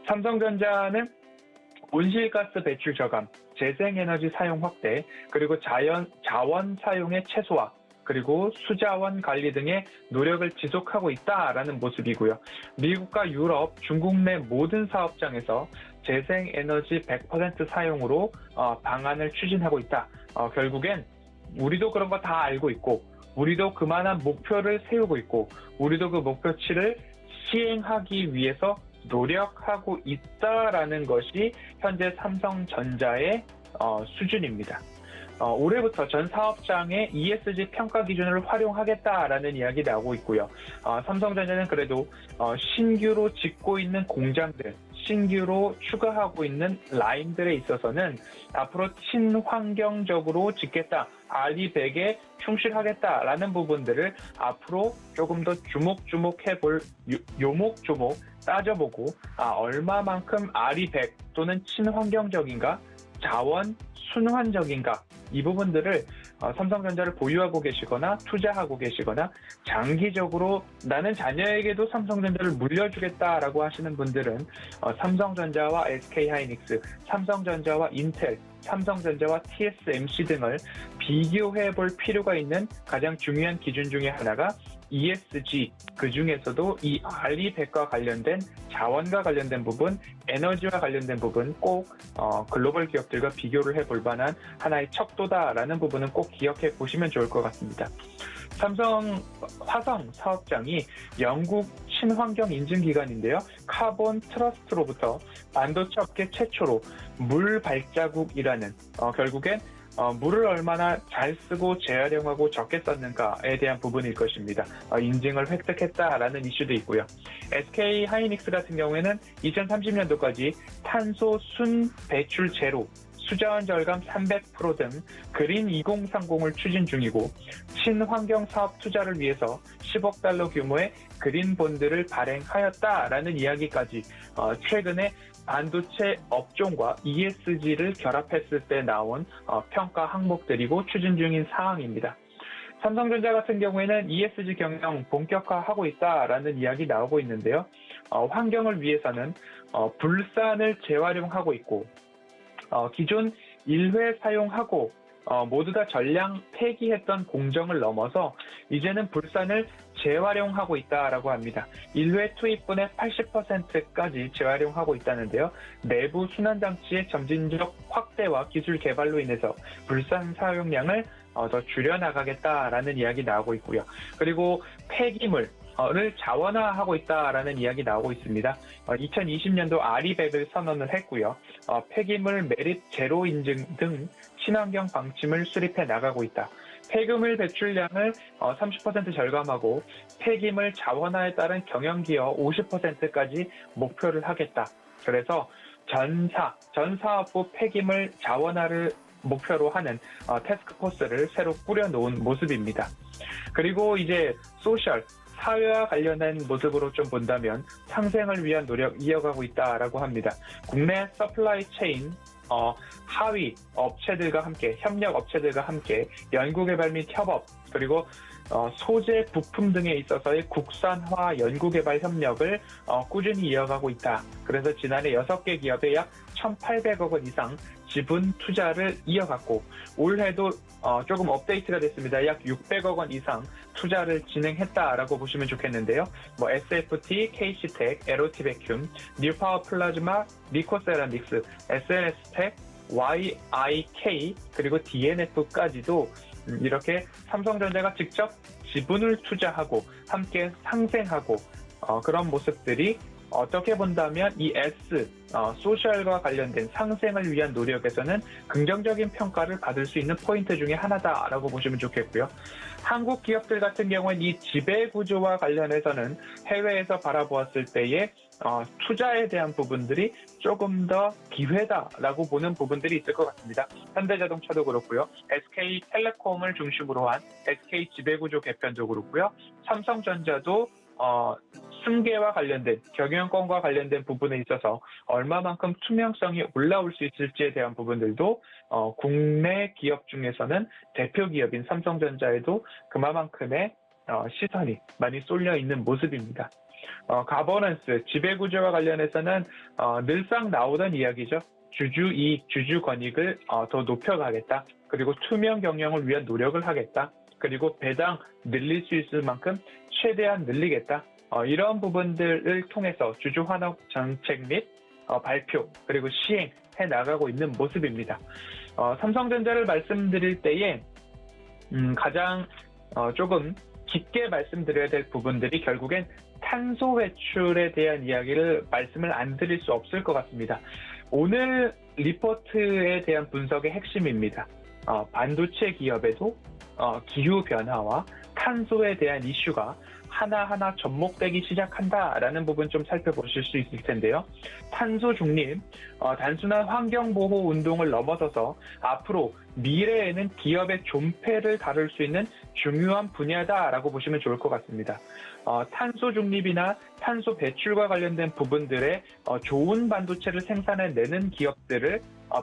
삼성전자는 온실가스 배출 저감, 재생에너지 사용 확대, 그리고 자원 사용의 최소화, 그리고 수자원 관리 등의 노력을 지속하고 있다라는 모습이고요. 미국과 유럽, 중국 내 모든 사업장에서 재생에너지 100% 사용으로 방안을 추진하고 있다. 결국엔 우리도 그런 거 다 알고 있고 우리도 그만한 목표를 세우고 있고 우리도 그 목표치를 시행하기 위해서 노력하고 있다라는 것이 현재 삼성전자의 수준입니다. 올해부터 전 사업장의 ESG 평가 기준을 활용하겠다라는 이야기 나오고 있고요. 삼성전자는 그래도 신규로 짓고 있는 공장들, 신규로 추가하고 있는 라인들에 있어서는 앞으로 친환경적으로 짓겠다, RE100에 충실하겠다라는 부분들을 앞으로 조금 더 조목조목 요목조목 따져보고 얼마만큼 RE100 또는 친환경적인가, 자원 순환적인가 이 부분들을 삼성전자를 보유하고 계시거나 투자하고 계시거나 장기적으로 나는 자녀에게도 삼성전자를 물려주겠다라고 하시는 분들은 삼성전자와 SK하이닉스, 삼성전자와 인텔, 삼성전자와 TSMC 등을 비교해 볼 필요가 있는 가장 중요한 기준 중에 하나가 ESG, 그 중에서도 이 RE100과 관련된 자원과 관련된 부분, 에너지와 관련된 부분 꼭 글로벌 기업들과 비교를 해볼 만한 하나의 척도다라는 부분은 꼭 기억해 보시면 좋을 것 같습니다. 삼성 화성 사업장이 영국 친환경 인증기관인데요. 카본 트러스트로부터 반도체 업계 최초로 물 발자국이라는 결국엔 물을 얼마나 잘 쓰고 재활용하고 적게 썼는가에 대한 부분일 것입니다. 인증을 획득했다라는 이슈도 있고요. SK하이닉스 같은 경우에는 2030년도까지 탄소 순 배출 제로, 수자원 절감 300% 등 그린 2030을 추진 중이고 친환경 사업 투자를 위해서 10억 달러 규모의 그린 본드를 발행하였다라는 이야기까지 최근에 반도체 업종과 ESG를 결합했을 때 나온 평가 항목들이고 추진 중인 사항입니다. 삼성전자 같은 경우에는 ESG 경영 본격화하고 있다라는 이야기 나오고 있는데요. 환경을 위해서는 불산을 재활용하고 있고 기존 1회 사용하고 모두 다 전량 폐기했던 공정을 넘어서 이제는 불산을 재활용하고 있다라고 합니다. 1회 투입분의 80%까지 재활용하고 있다는데요. 내부 순환장치의 점진적 확대와 기술 개발로 인해서 불산 사용량을 더 줄여나가겠다라는 이야기 나오고 있고요. 그리고 폐기물 를 자원화하고 있다라는 이야기 나오고 있습니다. 2020년도 RE100을 선언을 했고요. 폐기물 매립 제로 인증 등 친환경 방침을 수립해 나가고 있다. 폐기물 배출량을 30% 절감하고 폐기물 자원화에 따른 경영기여 50%까지 목표를 하겠다. 그래서 전 사업부 폐기물 자원화를 목표로 하는 태스크포스를 새로 꾸려놓은 모습입니다. 그리고 이제 소셜, 사회와 관련된 모습으로 좀 본다면 상생을 위한 노력 이어가고 있다라고 합니다. 국내 서플라이 체인 하위 업체들과 함께 협력 업체들과 함께 연구개발 및 협업 그리고 소재 부품 등에 있어서의 국산화 연구개발 협력을 꾸준히 이어가고 있다. 그래서 지난해 6개 기업에 약 1,800억 원 이상 지분 투자를 이어갔고 올해도 조금 업데이트가 됐습니다. 약 600억 원 이상 투자를 진행했다라고 보시면 좋겠는데요. 뭐 SFT, KC텍, 에로티 베큐um, 뉴파워 플라즈마, 미코세라믹스, SNS텍, YIK 그리고 DNF까지도 이렇게 삼성전자가 직접 지분을 투자하고 함께 상생하고 그런 모습들이 어떻게 본다면 이 S, 소셜과 관련된 상생을 위한 노력에서는 긍정적인 평가를 받을 수 있는 포인트 중에 하나다라고 보시면 좋겠고요. 한국 기업들 같은 경우는 이 지배구조와 관련해서는 해외에서 바라보았을 때에 투자에 대한 부분들이 조금 더 기회다라고 보는 부분들이 있을 것 같습니다. 현대자동차도 그렇고요. SK텔레콤을 중심으로 한 SK 지배구조 개편도 그렇고요. 삼성전자도 승계와 관련된 경영권과 관련된 부분에 있어서 얼마만큼 투명성이 올라올 수 있을지에 대한 부분들도 국내 기업 중에서는 대표 기업인 삼성전자에도 그만큼의 시선이 많이 쏠려 있는 모습입니다. 가버넌스, 지배구조와 관련해서는 늘상 나오던 이야기죠. 주주이익, 주주권익을 더 높여가겠다. 그리고 투명 경영을 위한 노력을 하겠다. 그리고 배당 늘릴 수 있을 만큼 최대한 늘리겠다. 이런 부분들을 통해서 주주 환원 정책 및 발표 그리고 시행해 나가고 있는 모습입니다. 삼성전자를 말씀드릴 때에 가장 조금 깊게 말씀드려야 될 부분들이 결국엔 탄소 배출에 대한 이야기를 말씀을 안 드릴 수 없을 것 같습니다. 오늘 리포트에 대한 분석의 핵심입니다. 반도체 기업에도 기후변화와 탄소에 대한 이슈가 하나하나 접목되기 시작한다라는 부분 좀 살펴보실 수 있을 텐데요. 탄소 중립, 단순한 환경보호 운동을 넘어서서 앞으로 미래에는 기업의 존폐를 다룰 수 있는 중요한 분야다라고 보시면 좋을 것 같습니다. 탄소 중립이나 탄소 배출과 관련된 부분들에 좋은 반도체를 생산해내는 기업들을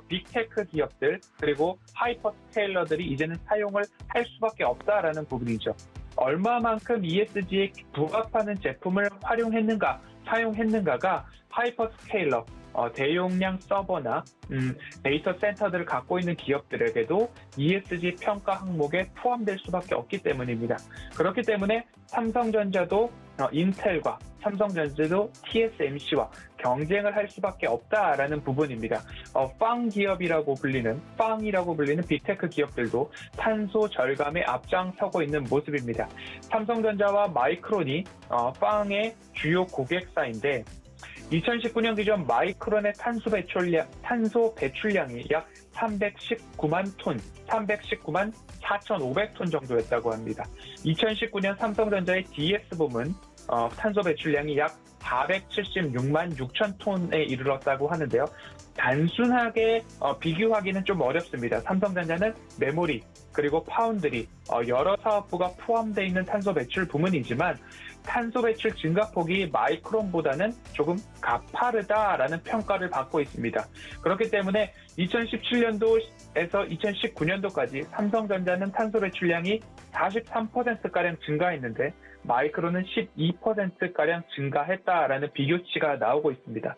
빅테크 기업들 그리고 하이퍼 스케일러들이 이제는 사용을 할 수밖에 없다라는 부분이죠. 얼마만큼 ESG에 부합하는 제품을 활용했는가, 사용했는가가 하이퍼 스케일러, 대용량 서버나 데이터 센터들을 갖고 있는 기업들에게도 ESG 평가 항목에 포함될 수밖에 없기 때문입니다. 그렇기 때문에 삼성전자도 인텔과 삼성전자도 TSMC와 경쟁을 할 수밖에 없다라는 부분입니다. 빵 기업이라고 불리는 빅테크 기업들도 탄소 절감에 앞장서고 있는 모습입니다. 삼성전자와 마이크론이 빵의 주요 고객사인데 2019년 기준 마이크론의 탄소 배출량이 약 319만 4,500톤 정도였다고 합니다. 2019년 삼성전자의 DS 부문 탄소 배출량이 약 476만 6천 톤에 이르렀다고 하는데요. 단순하게 비교하기는 좀 어렵습니다. 삼성전자는 메모리 그리고 파운드리 여러 사업부가 포함되어 있는 탄소 배출 부문이지만 탄소 배출 증가폭이 마이크론보다는 조금 가파르다라는 평가를 받고 있습니다. 그렇기 때문에 2017년도에서 2019년도까지 삼성전자는 탄소 배출량이 43%가량 증가했는데 마이크론은 12%가량 증가했다라는 비교치가 나오고 있습니다.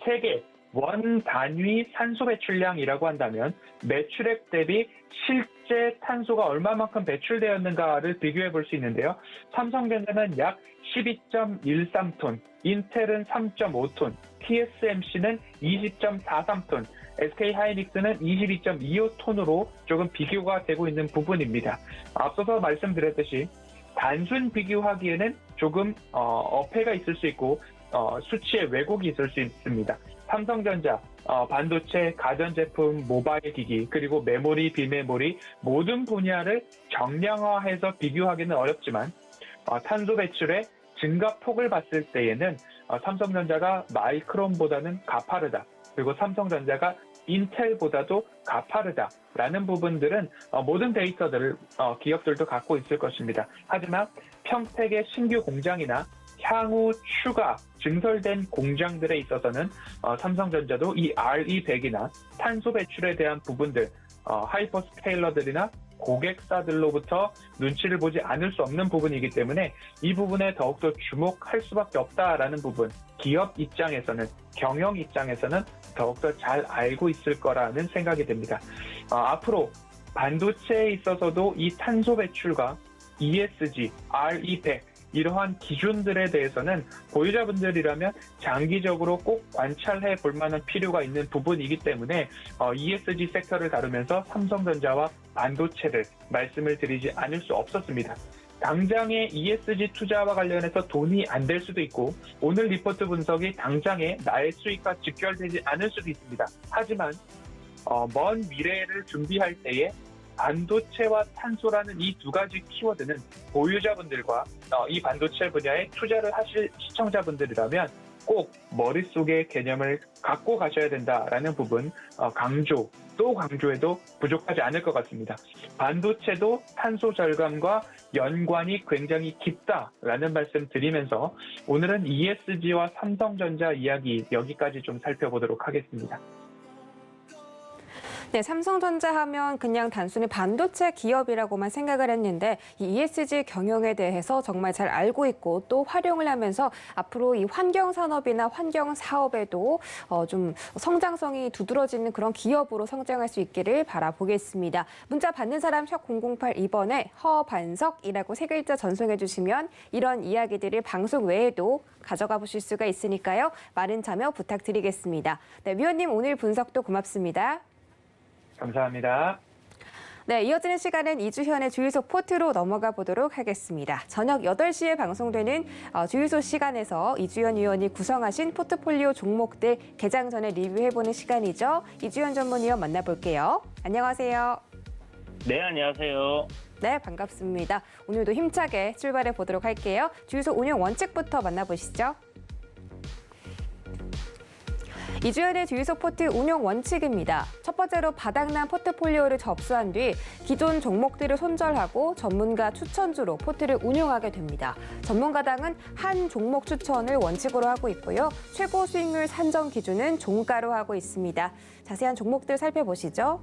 세계 원 단위 산소 배출량이라고 한다면 매출액 대비 실제 탄소가 얼마만큼 배출되었는가를 비교해 볼 수 있는데요. 삼성전자는 약 12.13톤, 인텔은 3.5톤, TSMC는 20.43톤, SK하이닉스는 22.25톤으로 조금 비교가 되고 있는 부분입니다. 앞서서 말씀드렸듯이 단순 비교하기에는 조금 어폐가 있을 수 있고 수치에 왜곡이 있을 수 있습니다. 삼성전자, 반도체, 가전제품, 모바일 기기, 그리고 메모리, 비메모리 모든 분야를 정량화해서 비교하기는 어렵지만 탄소 배출의 증가폭을 봤을 때에는 삼성전자가 마이크론보다는 가파르다. 그리고 삼성전자가 인텔보다도 가파르다라는 부분들은 모든 데이터들을 기업들도 갖고 있을 것입니다. 하지만 평택의 신규 공장이나 향후 추가 증설된 공장들에 있어서는 삼성전자도 이 RE100이나 탄소 배출에 대한 부분들, 하이퍼스케일러들이나 고객사들로부터 눈치를 보지 않을 수 없는 부분이기 때문에 이 부분에 더욱더 주목할 수밖에 없다라는 부분, 기업 입장에서는, 경영 입장에서는 더욱더 잘 알고 있을 거라는 생각이 듭니다. 앞으로 반도체에 있어서도 이 탄소 배출과 ESG, RE100 이러한 기준들에 대해서는 보유자분들이라면 장기적으로 꼭 관찰해 볼 만한 필요가 있는 부분이기 때문에 ESG 섹터를 다루면서 삼성전자와 반도체를 말씀을 드리지 않을 수 없었습니다. 당장의 ESG 투자와 관련해서 돈이 안 될 수도 있고 오늘 리포트 분석이 당장의 나의 수익과 직결되지 않을 수도 있습니다. 하지만 먼 미래를 준비할 때에 반도체와 탄소라는 이 두 가지 키워드는 보유자분들과 이 반도체 분야에 투자를 하실 시청자분들이라면 꼭 머릿속에 개념을 갖고 가셔야 된다라는 부분 강조, 또 강조해도 부족하지 않을 것 같습니다. 반도체도 탄소 절감과 연관이 굉장히 깊다라는 말씀 드리면서 오늘은 ESG와 삼성전자 이야기 여기까지 좀 살펴보도록 하겠습니다. 네, 삼성전자 하면 그냥 단순히 반도체 기업이라고만 생각을 했는데 이 ESG 경영에 대해서 정말 잘 알고 있고 또 활용을 하면서 앞으로 이 환경 산업이나 환경 사업에도 좀 성장성이 두드러지는 그런 기업으로 성장할 수 있기를 바라보겠습니다. 문자 받는 사람 샵 0082번에 허반석이라고 세 글자 전송해 주시면 이런 이야기들을 방송 외에도 가져가 보실 수가 있으니까요. 많은 참여 부탁드리겠습니다. 네, 위원님 오늘 분석도 고맙습니다. 감사합니다. 네, 이어지는 시간은 이주현의 주유소 포트로 넘어가 보도록 하겠습니다. 저녁 8시에 방송되는 주유소 시간에서 이주현 위원이 구성하신 포트폴리오 종목들 개장 전에 리뷰해보는 시간이죠. 이주현 전문위원 만나볼게요. 안녕하세요. 네, 안녕하세요. 네, 반갑습니다. 오늘도 힘차게 출발해 보도록 할게요. 주유소 운영 원칙부터 만나보시죠. 이주연의 주유소 포트 운용 원칙입니다. 첫 번째로 바닥난 포트폴리오를 접수한 뒤 기존 종목들을 손절하고 전문가 추천주로 포트를 운용하게 됩니다. 전문가당은 한 종목 추천을 원칙으로 하고 있고요. 최고 수익률 산정 기준은 종가로 하고 있습니다. 자세한 종목들 살펴보시죠.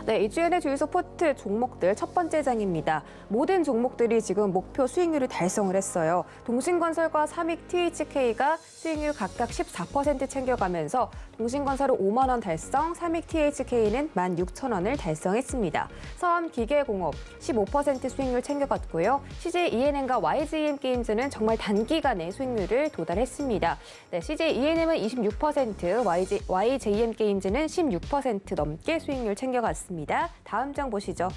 네, 이주연의 주유소 포트 종목들 첫 번째 장입니다. 모든 종목들이 지금 목표 수익률을 달성을 했어요. 동신건설과 삼익 THK가 수익률 각각 14% 챙겨가면서 동신건설은 5만 원 달성, 삼익 THK는 16,000원을 달성했습니다. 서암기계공업 15% 수익률 챙겨갔고요. CJ ENM과 YJM 게임즈는 정말 단기간에 수익률을 도달했습니다. 네, CJ ENM은 26%, YJM 게임즈는 16% 넘게 수익률 챙겨갔습니다. 다음 장 보시죠.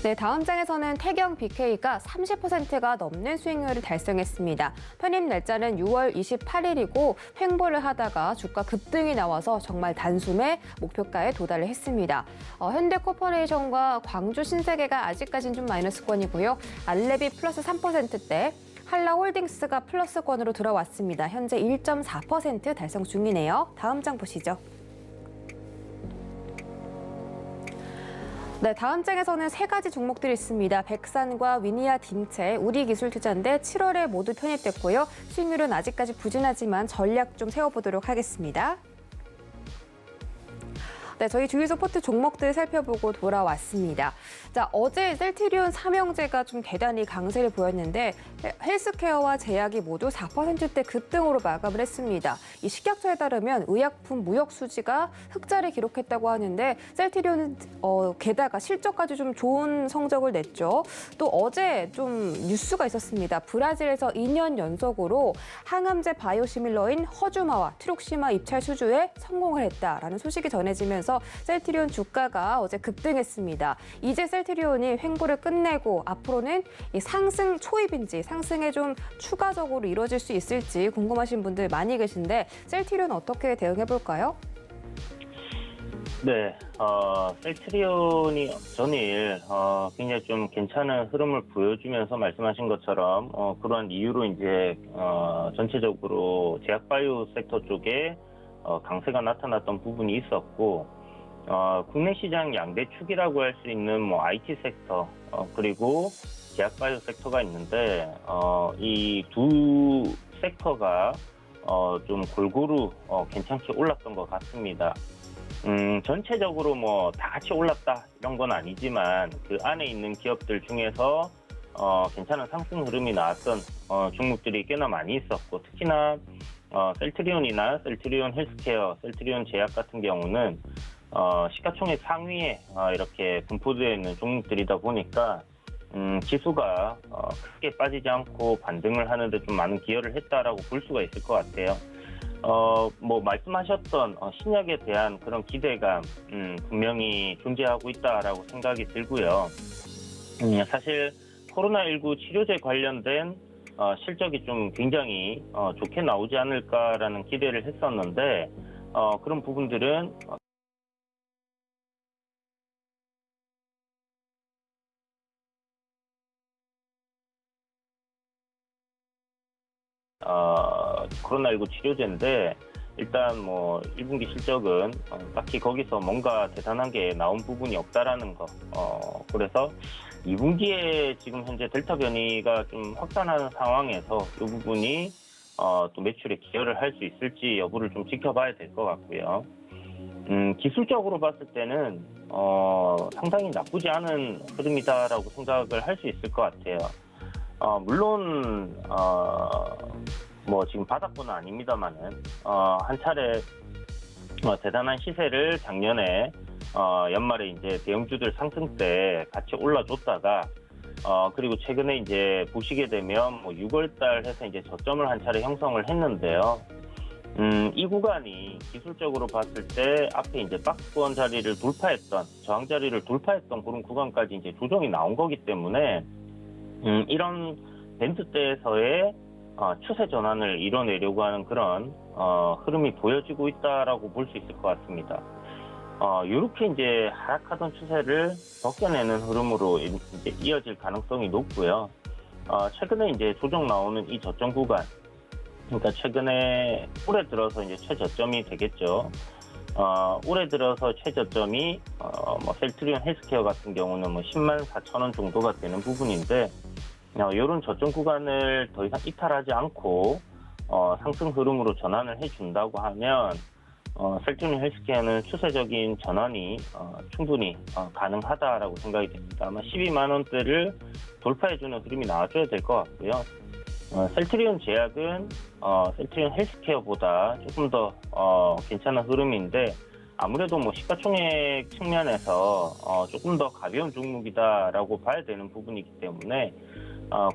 네, 다음 장에서는 태경 BK가 30%가 넘는 수익률을 달성했습니다. 편입 날짜는 6월 28일이고 횡보를 하다가 주가 급등이 나와서 정말 단숨에 목표가에 도달을 했습니다. 현대코퍼레이션과 광주 신세계가 아직까지는 좀 마이너스권이고요. 알레비 플러스 3%대, 한라홀딩스가 플러스권으로 들어왔습니다. 현재 1.4% 달성 중이네요. 다음 장 보시죠. 네, 다음 장에서는 세 가지 종목들이 있습니다. 백산과 위니아 딩체, 우리기술투자인데 7월에 모두 편입됐고요. 수익률은 아직까지 부진하지만 전략 좀 세워보도록 하겠습니다. 네, 저희 주유소 포트 종목들 살펴보고 돌아왔습니다. 자, 어제 셀트리온 삼형제가 좀 대단히 강세를 보였는데 헬스케어와 제약이 모두 4%대 급등으로 마감을 했습니다. 이 식약처에 따르면 의약품 무역 수지가 흑자를 기록했다고 하는데 셀트리온은 게다가 실적까지 좀 좋은 성적을 냈죠. 또 어제 좀 뉴스가 있었습니다. 브라질에서 2년 연속으로 항암제 바이오시밀러인 허주마와 트룩시마 입찰 수주에 성공을 했다라는 소식이 전해지면서 셀트리온 주가가 어제 급등했습니다. 이제 셀트리온이 횡보를 끝내고 앞으로는 이 상승 초입인지 상승에 좀 추가적으로 이루어질 수 있을지 궁금하신 분들 많이 계신데 셀트리온 어떻게 대응해 볼까요? 네, 셀트리온이 전일 굉장히 좀 괜찮은 흐름을 보여주면서 말씀하신 것처럼 그러한 이유로 이제 전체적으로 제약바이오 섹터 쪽에 강세가 나타났던 부분이 있었고 국내 시장 양대축이라고 할 수 있는 뭐 IT 섹터 그리고 제약바이오 섹터가 있는데 이 두 섹터가 좀 골고루 괜찮게 올랐던 것 같습니다. 전체적으로 뭐 다 같이 올랐다 이런 건 아니지만 그 안에 있는 기업들 중에서 괜찮은 상승 흐름이 나왔던 종목들이 꽤나 많이 있었고 특히나 셀트리온이나 셀트리온 헬스케어, 셀트리온 제약 같은 경우는 시가총액 상위에 이렇게 분포되어 있는 종목들이다 보니까 지수가 크게 빠지지 않고 반등을 하는데 좀 많은 기여를 했다라고 볼 수가 있을 것 같아요. 뭐 말씀하셨던 신약에 대한 그런 기대감 분명히 존재하고 있다라고 생각이 들고요. 사실 코로나19 치료제 관련된 실적이 좀 굉장히 좋게 나오지 않을까라는 기대를 했었는데 그런 부분들은 코로나19 치료제인데 일단 뭐 1분기 실적은 딱히 거기서 뭔가 대단한 게 나온 부분이 없다라는 거. 그래서 2분기에 지금 현재 델타 변이가 좀 확산하는 상황에서 이 부분이 또 매출에 기여를 할 수 있을지 여부를 좀 지켜봐야 될 것 같고요. 기술적으로 봤을 때는 상당히 나쁘지 않은 흐름이다라고 생각을 할 수 있을 것 같아요. 물론 뭐 지금 바닥권은 아닙니다만은 한 차례 대단한 시세를 작년에 연말에 이제 대형주들 상승 때 같이 올라줬다가 그리고 최근에 이제 보시게 되면 뭐 6월달 해서 이제 저점을 한 차례 형성을 했는데요. 이 구간이 기술적으로 봤을 때 앞에 이제 박스권 자리를 돌파했던 저항 자리를 돌파했던 그런 구간까지 이제 조정이 나온 거기 때문에 이런 밴드대에서의 추세 전환을 이뤄내려고 하는 그런 흐름이 보여지고 있다라고 볼 수 있을 것 같습니다. 이렇게 이제 하락하던 추세를 벗겨내는 흐름으로 이제 이어질 가능성이 높고요. 최근에 이제 조정 나오는 이 저점 구간, 그러니까 최근에 올해 들어서 이제 최저점이 되겠죠. 올해 들어서 최저점이 뭐 셀트리온 헬스케어 같은 경우는 뭐 104,000원 정도가 되는 부분인데 이런 저점 구간을 더 이상 이탈하지 않고 상승 흐름으로 전환을 해준다고 하면 셀트리온 헬스케어는 추세적인 전환이 충분히 가능하다라고 생각이 됩니다. 아마 12만 원대를 돌파해주는 흐름이 나와줘야 될 것 같고요. 셀트리온 제약은 셀트리온 헬스케어보다 조금 더 괜찮은 흐름인데 아무래도 뭐 시가총액 측면에서 조금 더 가벼운 종목이다라고 봐야 되는 부분이기 때문에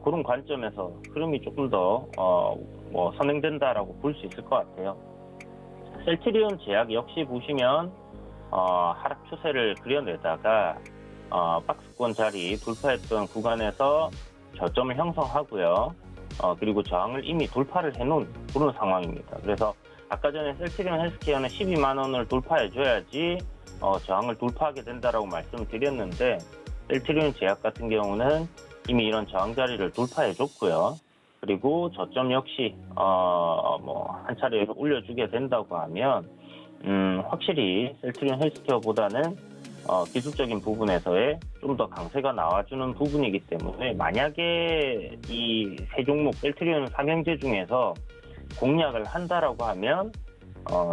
그런 관점에서 흐름이 조금 더 뭐 선행된다라고 볼 수 있을 것 같아요. 셀트리온 제약 역시 보시면 하락 추세를 그려내다가 박스권 자리 돌파했던 구간에서 저점을 형성하고요. 그리고 저항을 이미 돌파를 해놓은 그런 상황입니다. 그래서 아까 전에 셀트리온 헬스케어는 12만 원을 돌파해줘야지 저항을 돌파하게 된다라고 말씀을 드렸는데 셀트리온 제약 같은 경우는 이미 이런 저항 자리를 돌파해줬고요. 그리고 저점 역시 뭐 한 차례 올려주게 된다고 하면 확실히 셀트리온 헬스케어보다는 기술적인 부분에서의 좀 더 강세가 나와주는 부분이기 때문에 만약에 이 세 종목 셀트리온 삼형제 중에서 공략을 한다라고 하면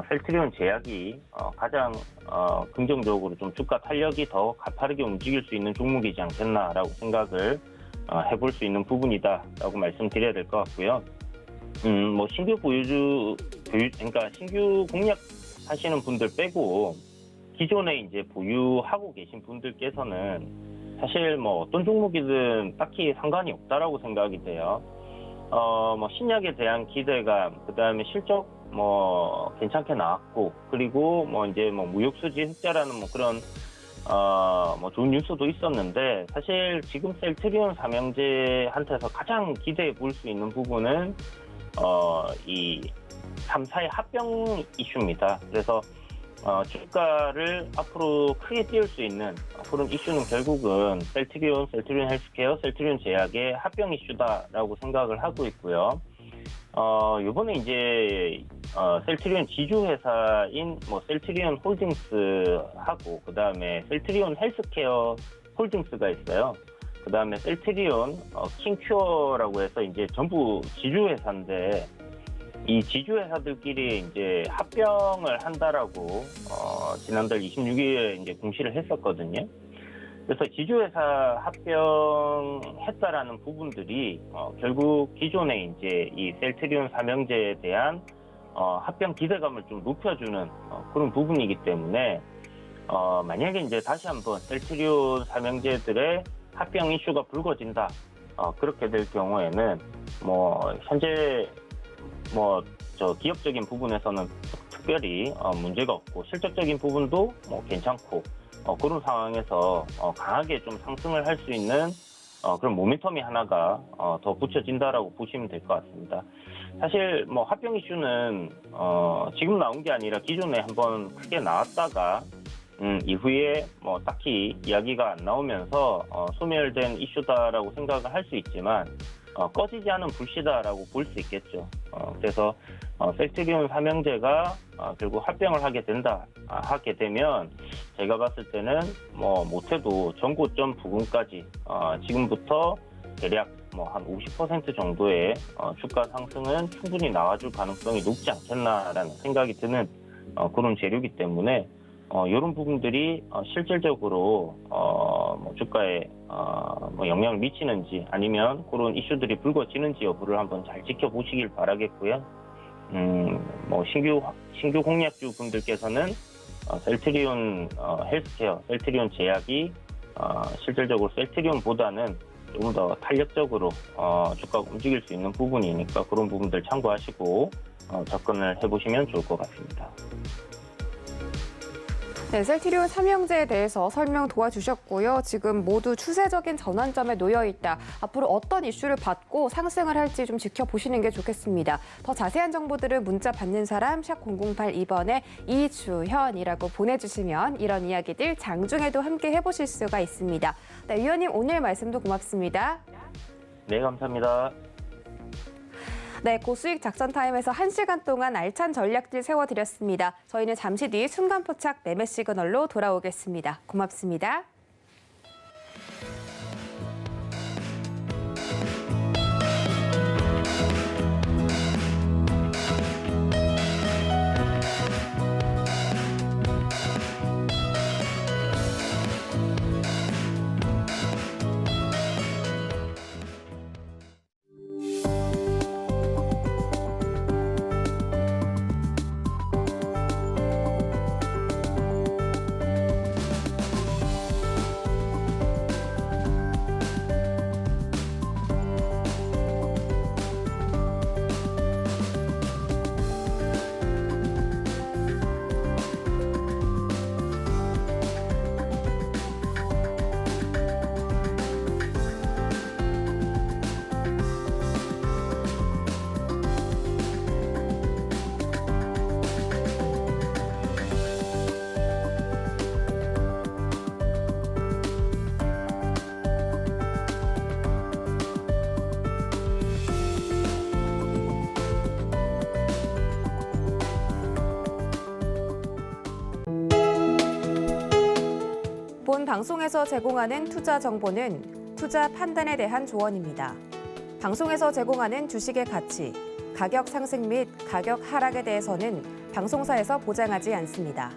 셀트리온 제약이 가장 긍정적으로 좀 주가 탄력이 더 가파르게 움직일 수 있는 종목이지 않겠나라고 생각을 해볼 수 있는 부분이다라고 말씀드려야 될 것 같고요. 뭐 신규 그러니까 신규 공략하시는 분들 빼고 기존에 이제 보유하고 계신 분들께서는 사실 뭐 어떤 종목이든 딱히 상관이 없다라고 생각이 돼요. 뭐 신약에 대한 기대감, 그 다음에 실적 뭐 괜찮게 나왔고, 그리고 뭐 이제 뭐 무역수지 흑자라는 뭐 그런 뭐 좋은 뉴스도 있었는데, 사실 지금 셀트리온 삼형제한테서 가장 기대해 볼 수 있는 부분은 이 3사의 합병 이슈입니다. 그래서 주가를 앞으로 크게 띄울 수 있는 그런 이슈는 결국은 셀트리온 헬스케어, 셀트리온 제약의 합병 이슈다라고 생각을 하고 있고요. 요번에 이제 셀트리온 지주회사인 셀트리온 홀딩스하고 그다음에 셀트리온 헬스케어 홀딩스가 있어요. 그다음에 셀트리온 킹큐어라고 해서 이제 전부 지주회사인데 이 지주회사들끼리 이제 합병을 한다라고 지난달 26일에 이제 공시를 했었거든요. 그래서 지주회사 합병했다라는 부분들이 결국 기존에 이제 이 셀트리온 삼형제에 대한 합병 기대감을 좀 높여주는 그런 부분이기 때문에 만약에 이제 다시 한번 셀트리온 삼형제들의 합병 이슈가 불거진다 그렇게 될 경우에는 현재 기업적인 부분에서는 특별히 문제가 없고 실적적인 부분도 괜찮고 그런 상황에서 강하게 좀 상승을 할 수 있는 그런 모멘텀이 하나가 더 붙여진다라고 보시면 될 것 같습니다. 사실 합병 이슈는 지금 나온 게 아니라 기존에 한번 크게 나왔다가 이후에 딱히 이야기가 안 나오면서 소멸된 이슈다라고 생각을 할 수 있지만 꺼지지 않은 불씨다라고 볼 수 있겠죠. 그래서 셀트리온 삼형제가 결국 합병을 하게 되면 제가 봤을 때는 못해도 전고점 부근까지 지금부터 대략 한 50% 정도의 주가 상승은 충분히 나와줄 가능성이 높지 않겠나라는 생각이 드는 그런 재료이기 때문에 이런 부분들이 실질적으로 주가에 영향을 미치는지 아니면 그런 이슈들이 불거지는지 여부를 한번 잘 지켜보시길 바라겠고요. 신규 공략주 분들께서는 셀트리온 헬스케어, 셀트리온 제약이 실질적으로 셀트리온보다는 조금 더 탄력적으로 주가가 움직일 수 있는 부분이니까 그런 부분들 참고하시고 접근을 해보시면 좋을 것 같습니다. 네, 셀트리온 삼형제에 대해서 설명 도와주셨고요. 지금 모두 추세적인 전환점에 놓여 있다. 앞으로 어떤 이슈를 받고 상승을 할지 좀 지켜보시는 게 좋겠습니다. 더 자세한 정보들은 문자 받는 사람 샵 0082번에 이주현이라고 보내주시면 이런 이야기들 장중에도 함께 해보실 수가 있습니다. 네, 위원님 오늘 말씀도 고맙습니다. 네, 감사합니다. 네, 고수익 작전 타임에서 1시간 동안 알찬 전략들 세워드렸습니다. 저희는 잠시 뒤 순간포착 매매 시그널로 돌아오겠습니다. 고맙습니다. 본 방송에서 제공하는 투자 정보는 투자 판단에 대한 조언입니다. 방송에서 제공하는 주식의 가치, 가격 상승 및 가격 하락에 대해서는 방송사에서 보장하지 않습니다.